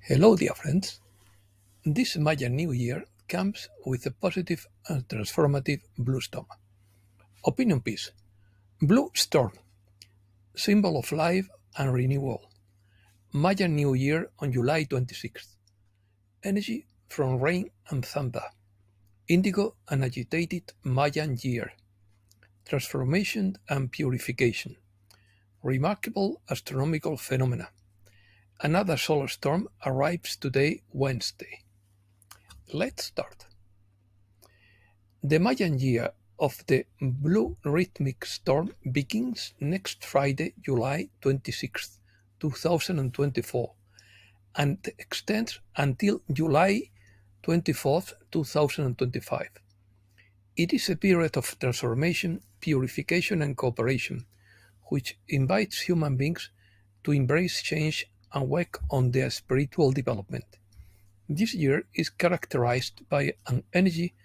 Hello, dear friends. This Mayan New Year comes with a positive and transformative blue storm. Opinion piece. Blue storm, symbol of life and renewal. Mayan New Year on July 26th. Energy from rain and thunder. Indigo and agitated Mayan year. Transformation and purification. Remarkable astronomical phenomena. Another solar storm arrives today, Wednesday. Let's start. The Mayan year of the Blue Rhythmic Storm begins next Friday, July 26, 2024, and extends until July 24th, 2025. It is a period of transformation, purification, and cooperation, which invites human beings to embrace change and work on their spiritual development. This year is characterized by an energy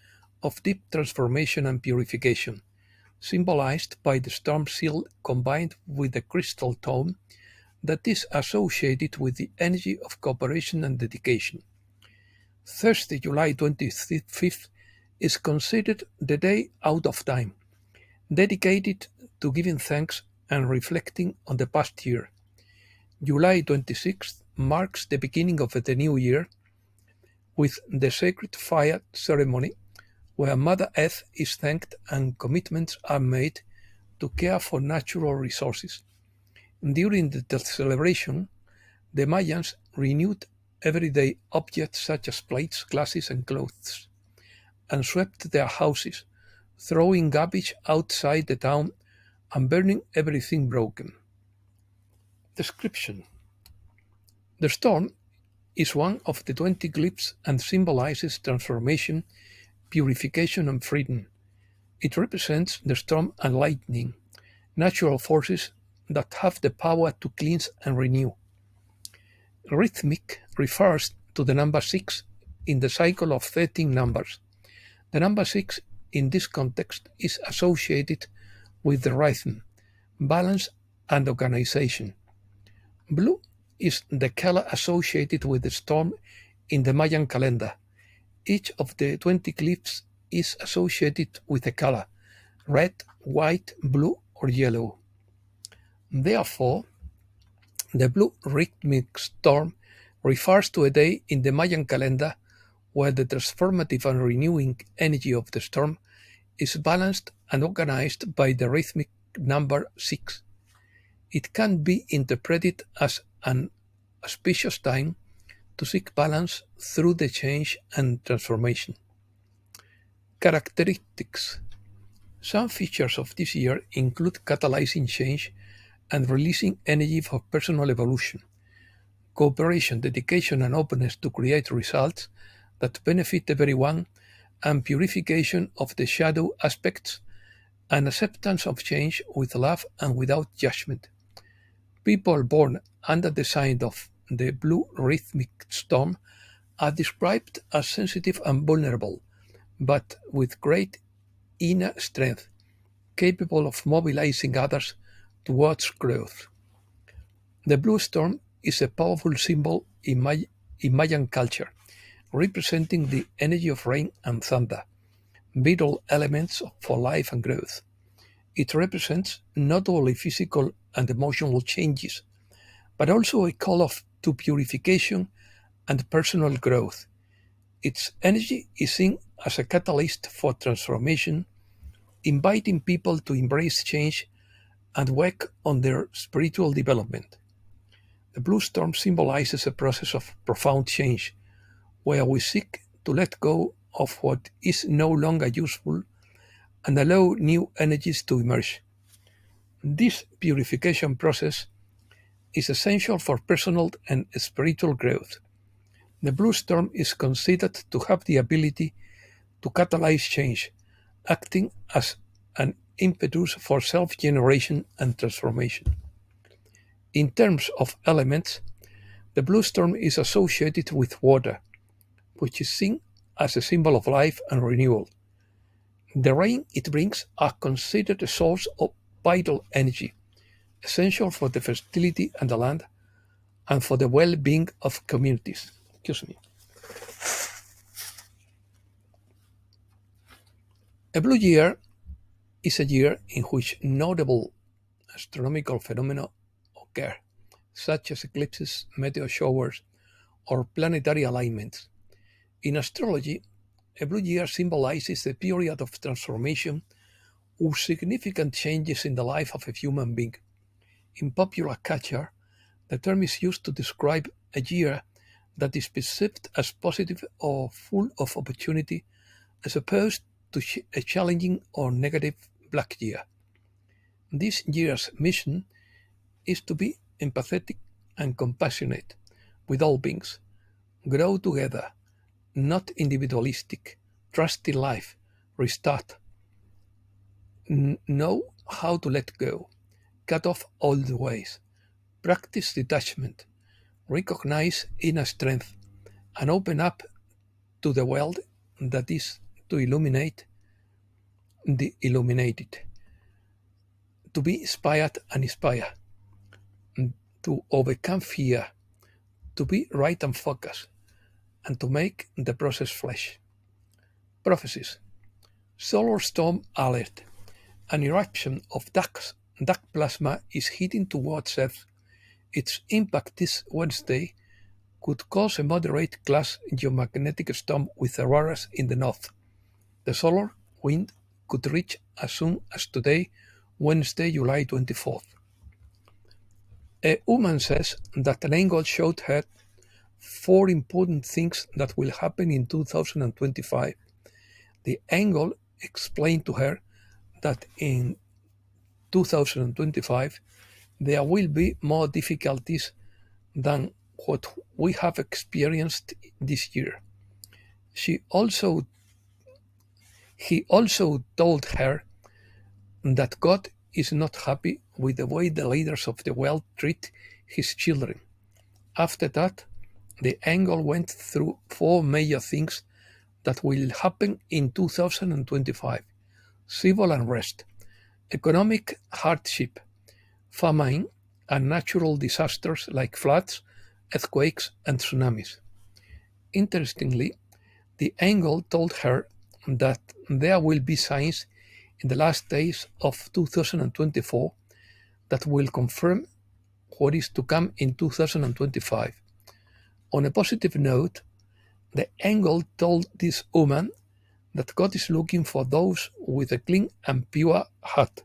of deep transformation and purification, symbolized by the storm seal combined with the crystal tone that is associated with the energy of cooperation and dedication. Thursday, July 25th, is considered the day out of time, dedicated to giving thanks and reflecting on the past year. July 26th marks the beginning of the new year with the sacred fire ceremony where Mother Earth is thanked and commitments are made to care for natural resources. During the celebration, the Mayans renewed everyday objects such as plates, glasses, and clothes, and swept their houses, throwing garbage outside the town and burning everything broken. Description. The storm is one of the 20 glyphs and symbolizes transformation, purification, and freedom. It represents the storm and lightning, natural forces that have the power to cleanse and renew. Rhythmic refers to the number 6 in the cycle of 13 numbers. The number 6 in this context is associated with the rhythm, balance, and organization. Blue is the color associated with the storm in the Mayan calendar. Each of the 20 glyphs is associated with a color: red, white, blue, or yellow. Therefore, the blue rhythmic storm refers to a day in the Mayan calendar where the transformative and renewing energy of the storm is balanced and organized by the rhythmic number 6. It can be interpreted as an auspicious time to seek balance through the change and transformation. Characteristics. Some features of this year include catalyzing change and releasing energy for personal evolution, cooperation, dedication, and openness to create results that benefit everyone, and purification of the shadow aspects, and acceptance of change with love and without judgment. People born under the sign of the blue rhythmic storm are described as sensitive and vulnerable, but with great inner strength, capable of mobilizing others towards growth. The blue storm is a powerful symbol in Mayan culture, representing the energy of rain and thunder, vital elements for life and growth. It represents not only physical and emotional changes, but also a call to purification and personal growth. Its energy is seen as a catalyst for transformation, inviting people to embrace change and work on their spiritual development. The blue storm symbolizes a process of profound change, where we seek to let go of what is no longer useful and allow new energies to emerge. This purification process is essential for personal and spiritual growth. The blue storm is considered to have the ability to catalyze change, acting as an impetus for self-generation and transformation. In terms of elements, the blue storm is associated with water, which is seen as a symbol of life and renewal. The rain it brings are considered a source of vital energy, essential for the fertility and the land, and for the well-being of communities. Excuse me. A blue year is a year in which notable astronomical phenomena occur, such as eclipses, meteor showers, or planetary alignments. In astrology, a blue year symbolizes the period of transformation or significant changes in the life of a human being. In popular culture, the term is used to describe a year that is perceived as positive or full of opportunity as opposed to a challenging or negative black year. This year's mission is to be empathetic and compassionate with all beings, grow together, not individualistic, trust in life, restart, know how to let go, cut off old ways, practice detachment, recognize inner strength, and open up to the world that is to illuminate the illuminated, to be inspired and inspire, to overcome fear, to be right and focused, and to make the process flesh. Prophecies. Solar storm alert. An eruption of dark plasma is heading towards Earth. Its impact this Wednesday could cause a moderate class geomagnetic storm with auroras in the north. The solar wind could reach as soon as today, Wednesday, July 24th. A woman says that an angel showed her four important things that will happen in 2025. The angel explained to her that in 2025 there will be more difficulties than what we have experienced this year. She also He also told her that God is not happy with the way the leaders of the world treat his children. After that, the angel went through four major things that will happen in 2025: civil unrest, economic hardship, famine, and natural disasters like floods, earthquakes, and tsunamis. Interestingly, the angel told her that there will be signs in the last days of 2024 that will confirm what is to come in 2025. On a positive note, the angel told this woman that God is looking for those with a clean and pure heart.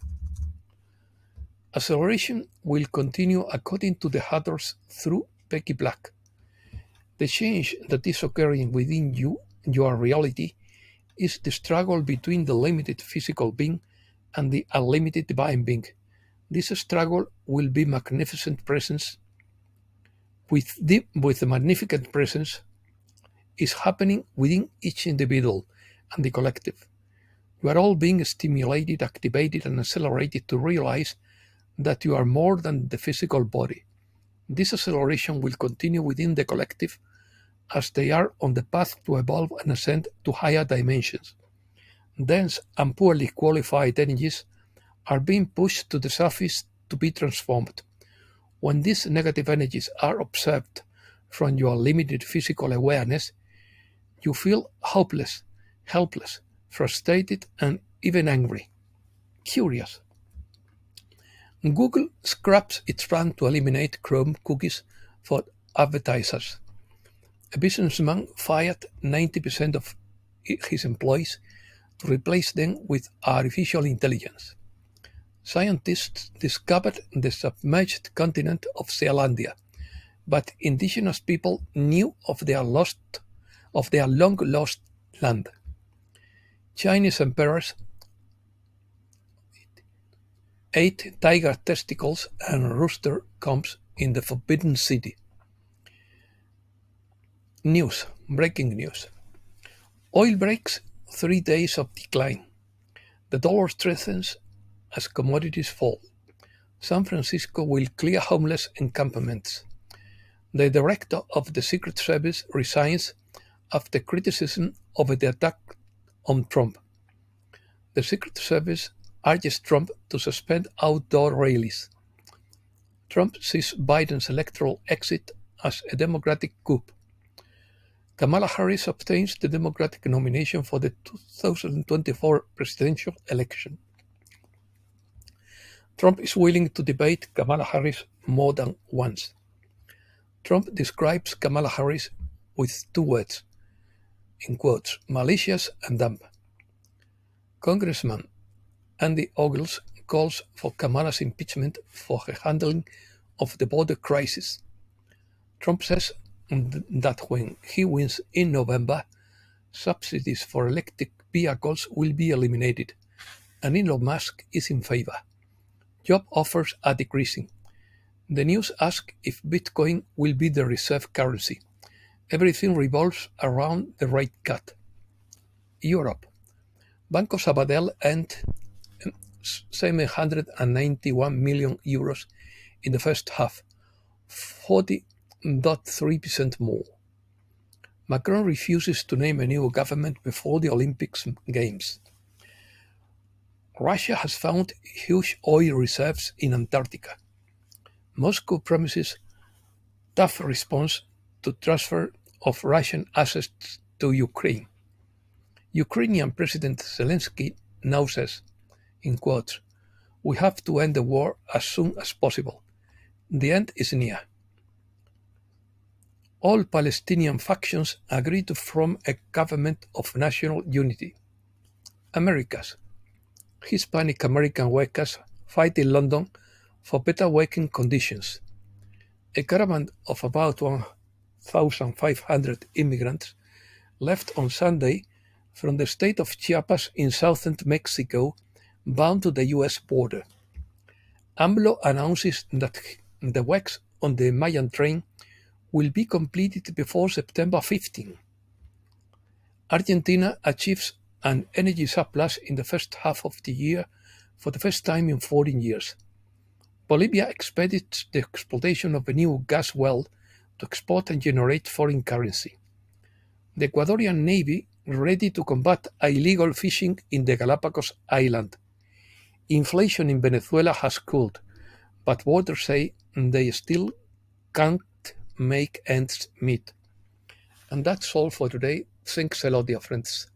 Acceleration will continue according to the authors through Becky Black. The change that is occurring within you, your reality, is the struggle between the limited physical being and the unlimited divine being. This struggle will be magnificent presence with the magnificent presence is happening within each individual and the collective. You are all being stimulated, activated, and accelerated to realize that you are more than the physical body. This acceleration will continue within the collective as they are on the path to evolve and ascend to higher dimensions. Dense and poorly qualified energies are being pushed to the surface to be transformed. When these negative energies are observed from your limited physical awareness, you feel hopeless, helpless, frustrated, and even angry. Curious. Google scraps its plan to eliminate Chrome cookies for advertisers. A businessman fired 90% of his employees to replace them with artificial intelligence. Scientists discovered the submerged continent of Zealandia, but indigenous people knew of their long lost land. Chinese emperors ate tiger testicles and rooster combs in the Forbidden City. Breaking news. Oil breaks 3 days of decline. The dollar strengthens as commodities fall. San Francisco will clear homeless encampments. The director of the Secret Service resigns after criticism over the attack on Trump. The Secret Service urges Trump to suspend outdoor rallies. Trump sees Biden's electoral exit as a Democratic coup. Kamala Harris obtains the Democratic nomination for the 2024 presidential election. Trump is willing to debate Kamala Harris more than once. Trump describes Kamala Harris with two words, in quotes, malicious and dumb. Congressman Andy Ogles calls for Kamala's impeachment for her handling of the border crisis. Trump says that when he wins in November, subsidies for electric vehicles will be eliminated, and Elon Musk is in favor. Job offers are decreasing. The news asks if Bitcoin will be the reserve currency. Everything revolves around the rate cut. Europe. Banco Sabadell earned €791 million in the first half, 40.3% more. Macron refuses to name a new government before the Olympics Games. Russia has found huge oil reserves in Antarctica. Moscow promises tough response to transfer of Russian assets to Ukraine. Ukrainian President Zelensky now says, in quotes, "We have to end the war as soon as possible. The end is near." All Palestinian factions agree to form a government of national unity. Americas. Hispanic American workers fight in London for better working conditions. A caravan of about 1,500 immigrants left on Sunday from the state of Chiapas in southern Mexico, bound to the U.S. border. AMLO announces that the works on the Mayan train will be completed before September 15. Argentina achieves an energy surplus in the first half of the year for the first time in 14 years. Bolivia expedites the exploitation of a new gas well to export and generate foreign currency. The Ecuadorian Navy ready to combat illegal fishing in the Galapagos Island. Inflation in Venezuela has cooled, but voters say they still can't make ends meet. And that's all for today. Thanks a lot, dear friends.